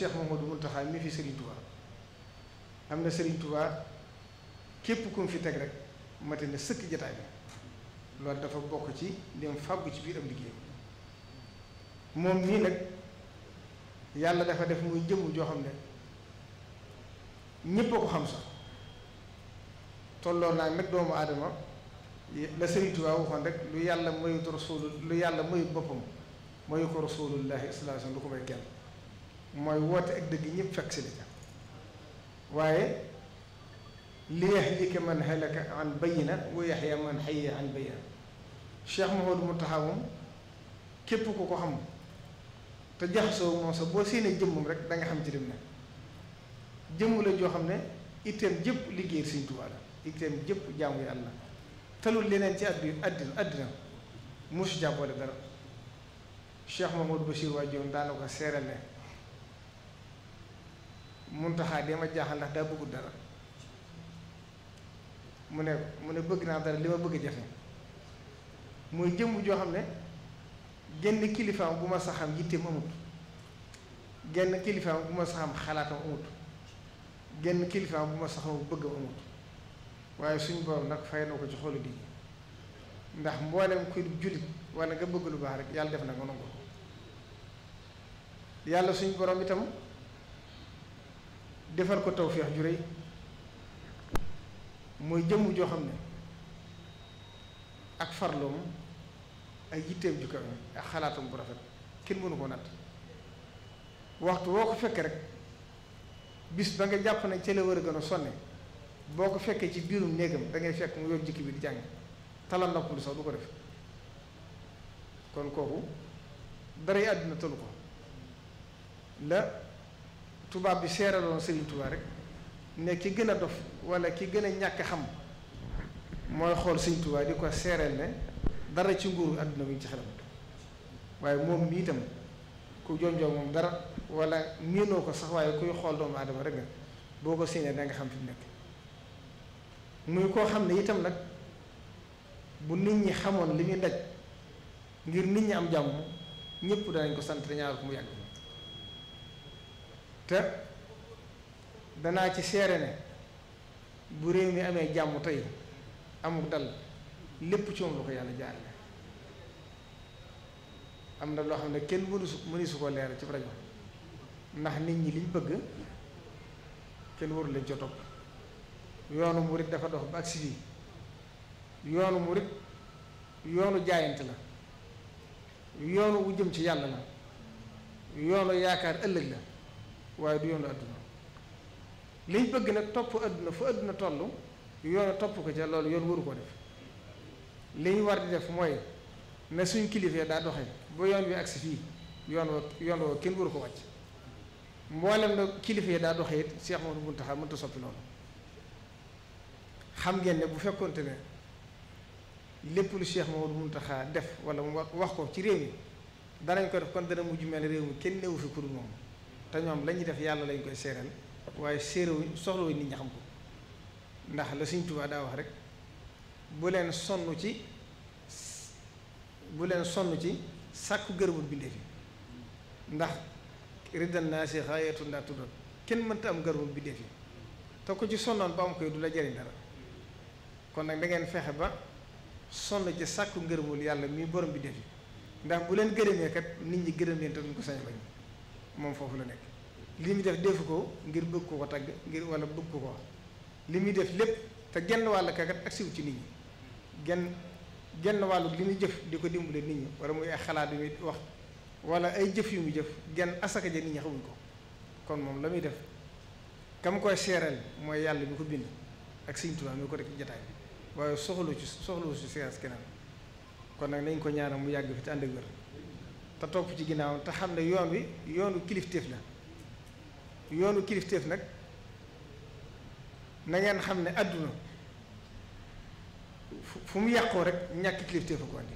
Cheikh Mouhamadou Mountakha mi fi Serigne Touba am na Serigne Touba képp ku mu fi teg rek mate na sëkk jataay bi loolu dafa bokk ci lim fàggu ci biir am liggéey moom nii nag yàlla dafa def muy jëmm joo xam ne ñépp a ko xam sax tolloo naa nag doomu aadama la Serigne Touba waxoon rek lu yàlla mayut boppam mayu ko rasulullahi sallallahu alayhi wasallam lu ko may kenn mooy woote ak dëgg ñëpp fekk si la waaye li yahlika man halaka an bayyina wa yahya man hayya an bayyina Cheikh Mouhamadou Mountakha moom képp ku ko xam te jaxasoo moom sax boo séenee jëmmam rek da nga xam ci lim ne jëmm la joo xam ne itteem jëpp liggéey Sëriñ Tuubaa la itteem jëpp jaamu Yàlla talul leneen ci àddina mosu jàppale dara Cheikh Mamadou Bachir waajoon daana ko seeral ne Mountakha dee ma jaaxal ndax daa bëggul dara mu ne bëgg naa dara li ma bëgg a jafe muy jëmm joo xam ne genn kilifaam bu ma saxam yitteem amut genn kilifaam bu ma saxam xalaatam amut genn kilifaam bu ma saxam bëggam amut waaye suñ borom nag fay na ko ci xolu di ndax mboolem kuy jullit wala nga bëgg lu baax rek yàlla def na nga nangu ko yàlla suñ borom itam defal ko tawfeex ju rëy mooy jëmm joo xam ne ak farloom ay yitteem ju kawe ak xalaatam bu rafet kenn mënu ko natt waxtu woo ko fekkee rek bis ba nga jàpp ne ca la war a gën a sonne boo ko fekkee ci biirum néegam da ngay fekk mu yor jikki bi di jàng talal nopp lu sax du ko def kon kooku daray àdduna tëlu ko la tubaab bi seeraloon Serigne Touba rek ne ki gën a dof wala ki gën a ñàkk xam mooy xool Serigne Touba di ko seeral ne dara ci nguuru àdduna bi ci xelam waaye moom mi itam ku jonjoo moom dara wala miinoo ko sax waaye kuy xool doomu aadama rek nga boo ko séenee da nga xam fi mu nekk muy koo xam ne itam nag bu nit ñi xamoon li muy daj ngir nit ñi am jàmm ñëpp danañ ko sant ñaar ko mu yàgg te danaa ci seere ne bu réew mi amee jàmm tey amul dal lépp ci moom la ko yàlla jaarale am na loo xam ne kenn mënu su ko leer ci rajo ndax nit ñi liñ bëgg kenn waru leen ca topp yoonu murit dafa dox ba agsi fii yoonu murit yoonu jaayante la yoonu wu jëm ci yàlla la yoonu yaakaar ëllëg la waaye du yoonu àdduna liñ bëgg nag topp àdduna fu àdduna toll yoonu topp ko ca loolu yoon waru ko def li ñu war di def mooy ne suñ kilifee daa doxe ba yoon wi agsi fii yoon woo kenn waru ko wàcc mboolem na kilifee daa doxe it Cheikh Mouhamadou Mountakha mënta soppi loolu xam ngeen ne bu fekkonte ne lépp lu Cheikh Mouhamadou Mountakha def wala mu wax ko ci réew mi danañ ko def kon dana mujj mel réew mi kenn newu fi ku dul moom te ñoom la ñuy def yàlla lañ koy seeral waaye séeréwuñ soxlawuñ nit ñi xam ko ndax la Sëriñ Tuubaa daa wax rek bu leen sonn ci sàkku gërëmul bindee fi ndax riddan naa si xaayatul laa tuddoon kenn mënta am gërëmul bindee fi te ko ci sonnoon ba am koy du la jariñ dara kon nag da ngeen fexe ba sonn ci sàkku ngërëmul yàlla mi borom bindee fi ndax bu leen gërëmee kat nit ñi gërëm leen te duñ ko sañ bañ moom foofu la nekk li muy def defu ko ngir bëgg ko tagg ngir wala bëgg ko wax li muy def lépp te genn wàll kakat ak siw ci nit ñi genn wàllu li muy jëf di ko dimbale nit ñi wala muy ay xalaat yu muy wax wala ay jëf yu muy jëf genn asaka ja nit ñi xamuñ ko kon moom la muy def kam koy seeral mooy yàlla mi ko bind ak Sëriñ Tuubaa mi ko rek jataay bi waaye soxlu ci seeras keneen kon nag nañ ko ñaanal mu yàgg fi te ànd ak wér te topp ci ginnaaw te xam ne yoon wi yoonu kilifteef la yoonu kilifteef nag na ngeen xam ne àdduna fu mu yàqoo rek ñàkk kilifteef a ko andi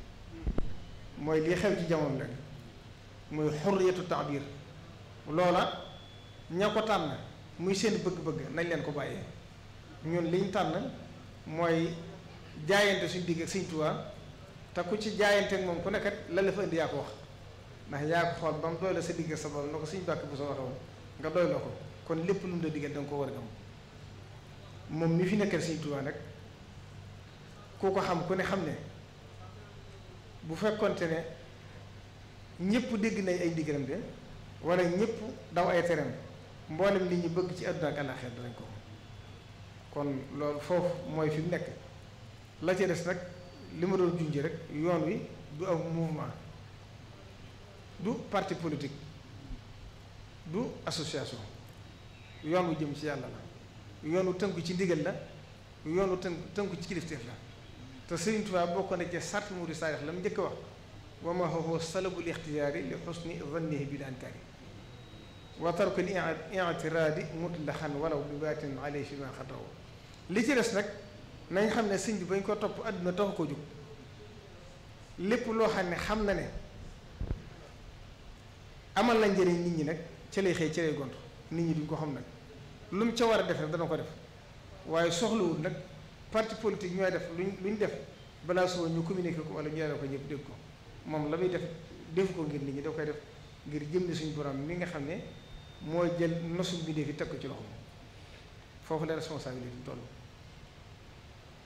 mooy lii xew ci jamono la muy xurriyatu taabir loola ña ko tànn muy seen bëgg-bëgg nañ leen ko bàyyee ñun liñ tànn mooy jaayante suñ digg ak Sëriñ Tuubaa te ku ci jaayante ak moom ku nekkat la la fa indi yaa ko wax ndax yaa ko xool ba mu doy la sa digg ak sa borom na ko suñ bàkk bu sa waxee woon nga doyloo ko kon lépp lu mu la digal da nga ko war a gëm moom mi fi nekkal Sëriñ Tuubaa nag ku ko xam ku ne xam ne bu fekkonte ne ñëpp dégg nañ ay ndigalam de wala ñëpp daw ay teram mboolem li ñu bëgg ci àdduna ak àllaaxira danañ ko kon loolu foofu mooy fi mu nekk la ci des nag li ma doon junj rek yoon wi du am mouvement du parti politique du association yoon wu jëm ci yàlla la yoon wu tënku ci ndigal la yoon wu tënku ci kilifteef la te Sëriñ Tuubaa bokk na ci sart mu di saarix la mu njëkk wax wa ma huwa salabul ixtiyaari li xusni zannihi bil ankaari wa tarkul i'tiraadi mutlaxan walaw bi baatin alayhi fi ma xataw li ci des nag nañ xam ne sëñ bi bañ ko topp àdduna taxu ko jóg lépp loo xam ne xam na ne amal na njëriñ nit ñi nag ca lay xëy ca lay gont nit ñi duñ ko xam nag lu mu ca war a def rek dana ko def waaye soxlawul nag parti politique ñooy def luñ def balaa suba ñu communiqué ko wala ñu yore ko ñëpp dégg ko moom la muy def ko ngir nit ñi da koy def ngir jëmmi suñu borom mi nga xam ne mooy jël nosu bi dee fi teg ko ci loxo foofu la responsabilité toll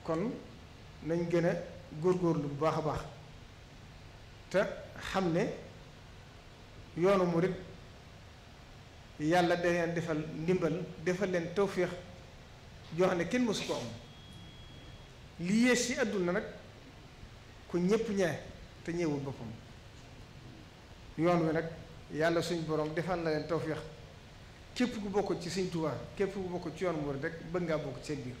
kon nañ gën a góorgóorlu bu baax a baax te xam ne yoonu murit yàlla da leen defal ndimbal defal leen tawféex joo xam ne kenn mësu ko am li yées ci àdduna nag ku ñépp ñee te ñëwul boppam yoon wi nag yàlla suñ borom defal na leen tawféex képp ku bokk ci Sëriñ Tuubaa képp ku bokk ci yoon murit rek bëgg ngaa bokk ci seen biir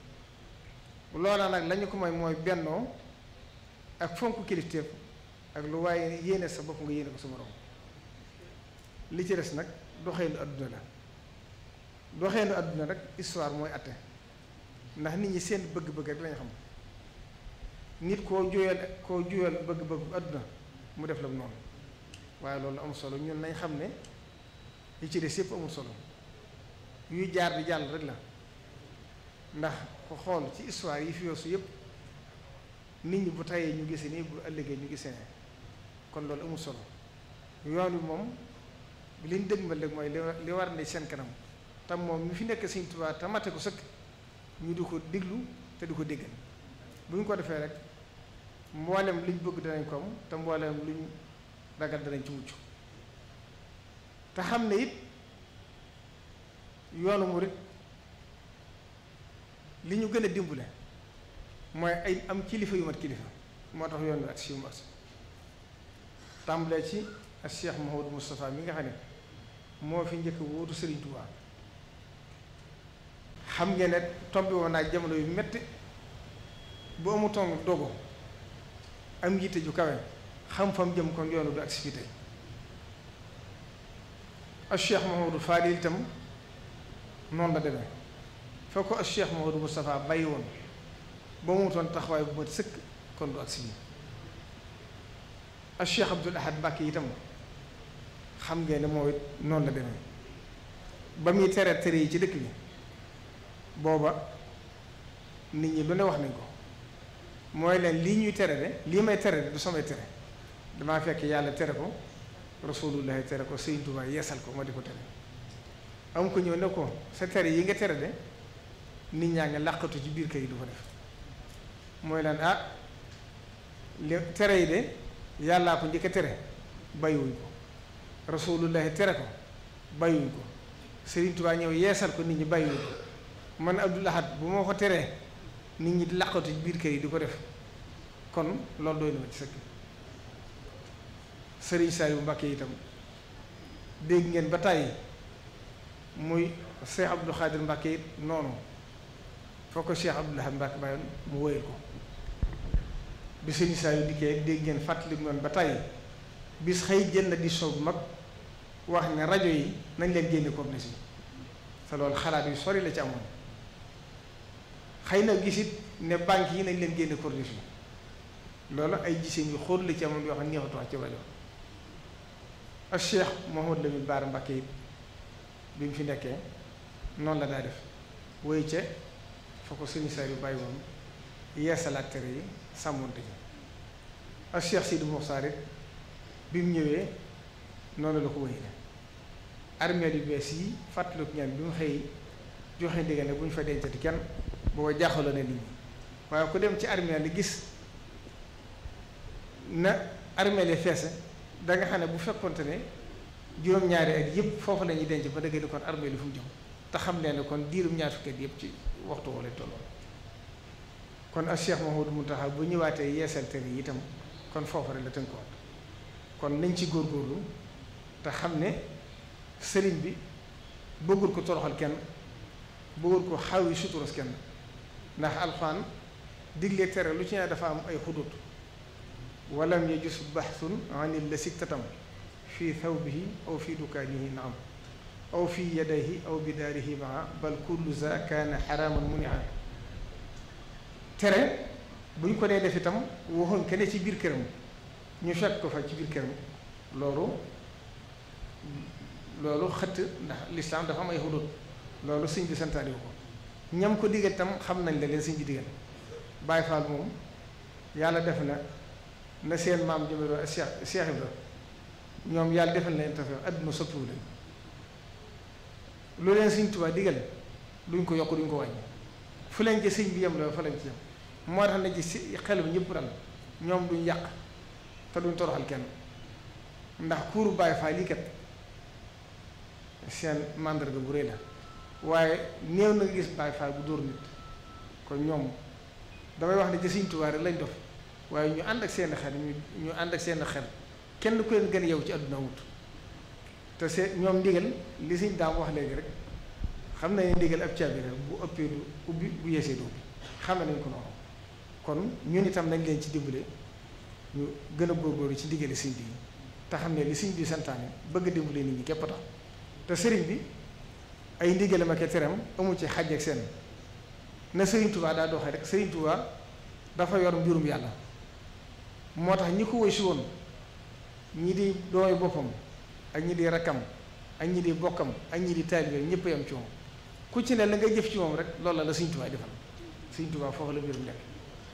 loola nag lañu ko may mooy bennoo ak fonk kilifteef ak lu waaye yéene sa bopp nga yéene ko sa morom li ci des nag doxeenu àdduna la doxeenu àdduna rek histoire mooy atte ndax nit ñi seen bëgg-bëgg rek lañu xam nit koo juyal bëgg-bëgg àdduna mu def la noonu waaye loolu amul solo ñun nañ xam ne li ci des yëpp amul solo yuy jaar di jàll rek la ndax ko xool ci histoire yi fi yoosu yëpp nit ñi bu tayee ñu gisee nii bu ëllëgee ñu gisee ne kon loolu amul solo yoon wi moom li ñu dëgmal rek mooy li war ne seen kanam tam moom mi fi nekk Sëriñ Tuubaa te mate ko sëkk ñu di ko diglu te di ko déggal bu ñu ko defee rek mboolem liñ bëgg danañ ko am te mboolem luñ ragal danañ ci mucc te xam ne it yoonu murit li ñu gën a dimbale mooy ay am kilifa yu mat kilifa moo tax yoon wi ak si yu mat tàmbalee ci ak Cheikh Mouhamadou Moustapha mi nga xam ne moo fi njëkk wóotu Serigne Touba xam ngeen ne tombi woon naa jamono yu metti bu amutoon dogo am njiite ju kawe xam fam jëm kon yoonu du ak si fii tey ak Cheikh Mouhamadou Fadil itam noonu la demee foo ko ak Cheikh Mouhamadou Moustapha bàyyi woon ba mu amutoon taxawaay bu mat sëkk kon du ak si fii ak Cheikh Abdoul Ahad Mbacké itam xam ngeen ne moo it noonu la demee ba muy tere yi ci dëkk bi booba nit ñi lu ne wax nañ ko mooy leen lii ñuy tere de lii may tere de du samay tere damaa fekk yàlla tere ko rasulullahi tere ko Sëriñ Tuubaa yeesal ko ma di ko tere am ko ñëw ne ko sa tere yi nga tere de nit ñaa ngi làqatu ci biir kër yi du ko def mooy leen li tere yi de yàllaa ko njëkk a tere bàyyiwuñ ko rasulullahi tere ko bàyyiwuñ ko Sëriñ Tuubaa ñëw yeesal ko nit ñi bàyyiwuñ ko man Abdul Ahad bu ma ko teree nit ñi di làqatu ci biir kër yi di ko def kon loolu doy na ma ci sëkk Sëriñ Saliou Mbacké itam dégg ngeen ba tàyyi muy Cheikh Abdou Khadir Mbacké it noonu foo ko Cheikh Abdou Ahad Mbacké bàyyoon mu wóyal ko bi Sëriñ Saliou dikkee dégg ngeen fàttali noonu ba tàyyi bis xëy jël na di sow bu mag wax ne rajo yi nañ leen génne corniche yi te loolu xalaat yu sori la ci amoon xëy na gisit ne banque yi nañ leen génne corniche yi loolu ay giseen yu xóot la ci amoon yoo xam ne neexatu wax ci rajo ak Cheikh Mouhamadou Lamine Bara Mbacké it bi mu fi nekkee noonu la daa def woy ca fa ko Sëriñ Saliou yu bàyyi woon yeesalaat tere yi sàmmonte ci ak Cheikh Sidi Moukhtar it bi mu ñëwee noonu la ko wéy ne armeel yu bees yi fàttaliku ñaan bi mu xëy joxe ndigal ne bu ñu fa dencati kenn booba jaaxaloo na nit ñi waaye ku dem ci armeel yi gis na armeel yi feese da nga xam ne bu fekkonte ne juróom-ñaari at yëpp foofu la ñuy denc ba dëgg ni kon armeel yi fu mu jëm te xam leen ne kon diirum ñaar fukki at yëpp ci waxtu wala tolloon kon ak Cheikh Mouhamadou Mountakha bu ñëwaatee yeesal tere yi itam kon foofu rek la tënkuwaat kon nañ ci góorgóorlu te xam ne sëriñ bi bëggul ko toroxal kenn bëggul ko xaw yi suturos kenn ndax alxuraan digle tere lu ci ne dafa am ay xudut walam yajus baxsun anil la siktatam fii thawbihi aw fii dukaanihi naam aw fii yadayhi aw bidaarihi maa bal kullu za kaana xaraaman munia tere bu ñu ko dee def itam waxuñ ke ne ci biir këram ñu fekk ko fa ci biir këram loolu xëtt ndax lislaam dafa am ay xudut loolu sëñ bi santaane ko ñam ko digal itam xam nañ la leen sëñ bi digal Baay Faal moom yàlla def na seen maam jëméroo Cheikh Ibra ñoom yàlla defal leen tafe adduna soppiwu leen lu leen sëñ Tuubaa digal duñ ko yokk duñ ko wàññi fu leen ci sëñ bi yem la fa lañ ci yem moo tax na ci xel bi ñëpp dal ñoom duñ yàq te duñ toroxal kenn ndax kuuru Baay Faal yi kat seen màndarga bu rëy la waaye néew na nga gis Baay Faal bu dóor nit kon ñoom damay wax ne ci sëñ Tuubaa rek lañ dof waaye ñu ànd ak seen xel ñu ànd ak seen xel kenn ku leen gën a yow ci àdduna wut te ñoom ndigal li sëñ daam wax léegi rek xam nañ ne ndigal ab caabi la bu ëppee du ubbi bu yeesee du ubbi xam nañ ko noonu kon ñun itam nañ leen ci dimbale ñu gën a góorgóorlu ci ndigali sëñ bi te xam ne li sëñ bi santaane bëgg a dimbale nit ñi képp tax te sëriñ bi ay ndigalam ak teram amu ci xàjj ak seen na sëriñ Tuubaa daa doxee rek sëriñ Tuubaa dafa yor mbirum yàlla moo tax ñi ko woy si woon ñi di dooy boppam ak ñi di rakkam ak ñi di bokkam ak ñi di taalibe ñëpp yam ci moom ku ci ne la nga jëf ci moom rek loolu la Sëriñ Tuubaa defal Sëriñ Tuubaa foofu la mbirum nekk